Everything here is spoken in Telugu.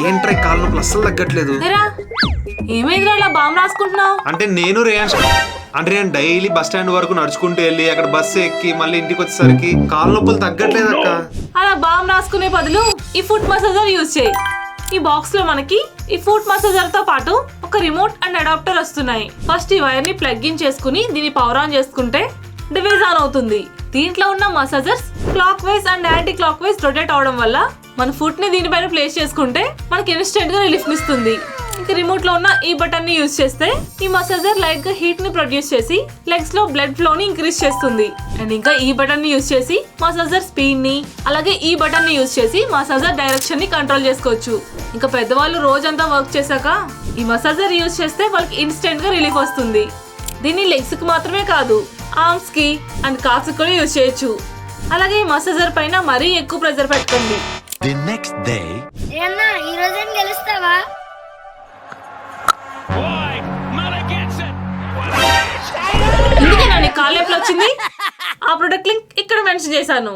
ఏంట్రై కాళ్ళ నొప్పులు అస్సలు తగ్గట్లేదు. ఏమైందిరా అలా బాంబు రాసుకుంటున్నావు? అంటే నేను డైలీ బస్ స్టాండ్ వరకు నడుచుకుంటూ వెళ్ళి అక్కడ బస్సు ఎక్కి మళ్ళీ ఇంటికి వచ్చేసరికి కాళ్ళ నొప్పులు తగ్గట్లేదు అక్క. అలా బాంబు రాసుకునే బదులు ఈ ఫుట్ మసాజర్ యూజ్ చేయి. ఈ బాక్స్ లో మనకి ఈ ఫుట్ మసాజర్ తో పాటు ఒక రిమోట్ అండ్ అడాప్టర్ వస్తున్నాయి. ఫస్ట్ ఈ వైర్ ని ప్లగ్ ఇన్ చేసుకుని దీన్ని పవర్ ఆన్ చేసుకుంటే డివైస్ ఆన్ అవుతుంది. దీంట్లో ఉన్న massagers clock wise and anti clock wise rotate అవడం వల్ల మన ఫుట్ ని దీనిపైన ప్లేస్ చేసుకుంటే మనకి ఇన్స్టెంట్ గా రిలీఫ్ ఇస్తుంది. ఇంకా రిమోట్ లో ఉన్న ఈ బటన్ ని యూజ్ చేస్తే ఈ మసాజర్ లైట్ గా హీట్ ని ప్రొడ్యూస్ చేసి లెగ్స్ లో బ్లడ్ ఫ్లో ని ఇంక్రీజ్ చేస్తుంది. అండ్ ఇంకా ఈ బటన్ ని యూజ్ చేసి మసాజర్ స్పీడ్ ని, అలాగే ఈ బటన్ ని యూజ్ చేసి మసాజర్ డైరెక్షన్ ని కంట్రోల్ చేసుకోవచ్చు. ఇంకా పెద్దవాళ్ళు రోజంతా వర్క్ చేశాక ఈ మసాజర్ యూజ్ చేస్తే వాళ్ళకి ఇన్స్టెంట్ గా రిలీఫ్ వస్తుంది. దీన్ని లెగ్స్ కి మాత్రమే కాదు, ఆర్మ్స్ కి అండ్ కాఫ్స్ కి కూడా యూజ్ చేయొచ్చు. అలాగే ఈ మసాజర్ పైన మరీ ఎక్కువ ప్రెజర్ పెట్టండి. ఇందుకే నా కాళ్ళ నొప్పులు వచ్చింది. ఆ ప్రొడక్ట్ లింక్ ఇక్కడ మెన్షన్ చేశాను.